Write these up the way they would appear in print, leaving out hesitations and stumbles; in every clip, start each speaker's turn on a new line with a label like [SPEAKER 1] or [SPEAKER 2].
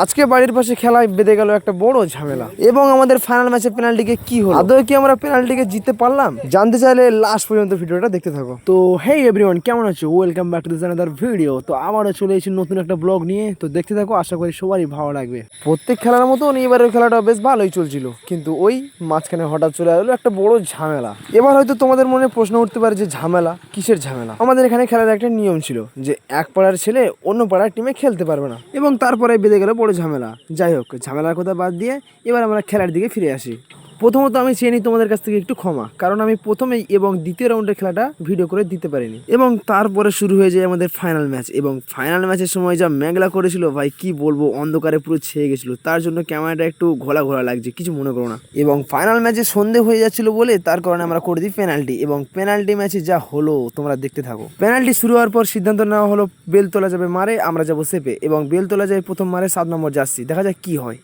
[SPEAKER 1] আজকে বাড়ির পাশে খেলায় বেঁধে গেল একটা বড় ঝামেলা এবং আমাদের ফাইনাল ম্যাচে পেনাল্টিকে কি হলো, আদৌ কি আমরা পেনাল্টিকে জিততে পারলাম? জানতে চাইলে লাস্ট পর্যন্ত ভিডিওটা দেখতে থাকো। তো হেই এভরিওয়ান, কেমন আছো? Welcome back to this another video. তো আবারও চলে এসেছি নতুন একটা ব্লগ নিয়ে। তো দেখতে থাকো, আশা করি সবারই ভালো লাগবে। প্রত্যেক খেলার মতন এবারের খেলাটা বেশ ভালোই চলছিল, কিন্তু ওই মাঝখানে হঠাৎ চলে এলো একটা বড় ঝামেলা। এবার হয়তো তোমাদের মনে প্রশ্ন উঠতে পারে যে ঝামেলা কিসের ঝামেলা? আমাদের এখানে খেলার একটা নিয়ম ছিল যে এক পাড়ার ছেলে অন্য পাড়ার টিমে খেলতে পারবে না, এবং তারপরে বেঁধে গেল বড় ঝামেলা। যাই হোক, ঝামেলার কথা বাদ দিয়ে এবার আমরা খেলার দিকে ফিরে আসি। প্রথমত আমি চেয়ে নিই তোমাদের কাছ থেকে একটু ক্ষমা, কারণ আমি প্রথমেই এবং দ্বিতীয় রাউন্ডের খেলাটা ভিডিও করে দিতে পারিনি। এবং তারপরে শুরু হয়ে যায় আমাদের ফাইনাল ম্যাচ, এবং ফাইনাল ম্যাচের সময় যা মেঘলা করেছিল ভাই, কি বলবো, অন্ধকারে পুরো ছেয়ে গেছিলো। তার জন্য ক্যামেরাটা একটু ঘোলা ঘোলা লাগছে, কিছু মনে করো না। এবং ফাইনাল ম্যাচে সন্ধে হয়ে যাচ্ছিল বলে তার কারণে আমরা করে দিই পেনাল্টি, এবং পেনাল্টি ম্যাচে যা হলো তোমরা দেখতে থাকো। পেনাল্টি শুরু হওয়ার পর সিদ্ধান্ত নেওয়া হলো বেলতলা যাবে মারে, আমরা যাবো সেপে, এবং বেলতলা যায় প্রথম মারে 7 নম্বর জার্সি। দেখা যাক কি হয়।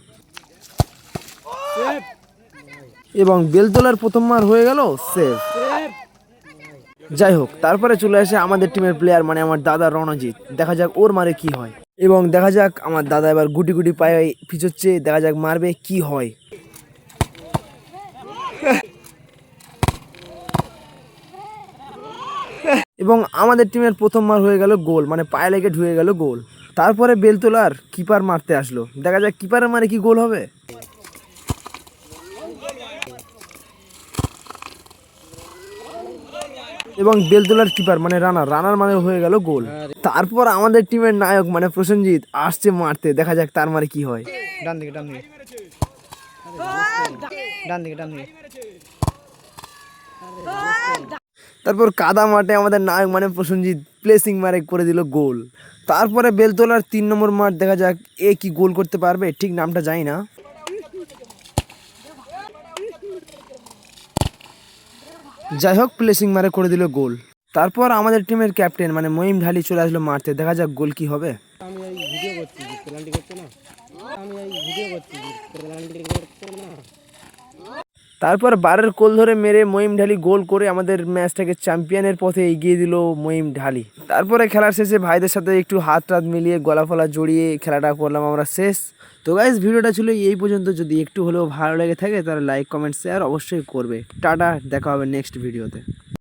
[SPEAKER 1] এবং বেলতলার প্রথম মার হয়ে গেল সেভ। যাই হোক, তারপরে চলে আসে আমাদের টিমের প্লেয়ার, মানে আমার দাদা রণজিৎ। দেখা যাক ওর মারে কি হয়, এবং দেখা যাক আমার দাদা এবার গুটি গুটি পায়ে পিছোচ্ছে। দেখা যাক মারবে কি হয়। এবং আমাদের টিমের প্রথম মার হয়ে গেল গোল, মানে পায়ে লেগে ঢুকে গেল গোল। তারপরে বেলতলার কিপার মারতে আসলো। দেখা যাক কিপারের মারে কি গোল হবে। এবং বেলতলার কিপার মানে রানার মানে হয়ে গেল গোল। তারপর আমাদের টিমের নায়ক মানে প্রসেনজিৎ আসছে মারতে। দেখা যাক তার মারে কি হয়।
[SPEAKER 2] ডান দিকে ডান দিকে ডান দিকে ডান দিকে।
[SPEAKER 1] তারপর কাদা মাঠে আমাদের নায়ক মানে প্রসেনজিৎ প্লেসিং মারে করে দিল গোল। তারপরে বেলতলার 3 নম্বর মাঠ। দেখা যাক এ কি গোল করতে পারবে, ঠিক নামটা জানি না। যাই হোক, প্লেসিং মারে করে দিল গোল। তারপর আমাদের টিমের ক্যাপ্টেন মানে মহিম ঢালি চলে আসলো মারতে। দেখা যাক গোল কি হবে।
[SPEAKER 2] আমি এই ভিডিও করছি, পেনাল্টি করতে না। আমি এই ভিডিও করছি, পেনাল্টি করতে না।
[SPEAKER 1] তারপর বারের কোল ধরে মেরে মহিম ঢালি গোল করে আমাদের ম্যাচটাকে চ্যাম্পিয়নের পথে এগিয়ে দিল মহিম ঢালি। তারপরে খেলার শেষে ভাইদের সাথে একটু হাত টাত মিলিয়ে গলা ফলা জড়িয়ে খেলাটা করলাম আমরা শেষ। তো গাইস, ভিডিওটা ছিল এই পর্যন্ত। যদি একটু হলেও ভালো লেগে থাকে তাহলে লাইক কমেন্ট শেয়ার অবশ্যই করবে। টাটা, দেখা হবে নেক্সট ভিডিওতে।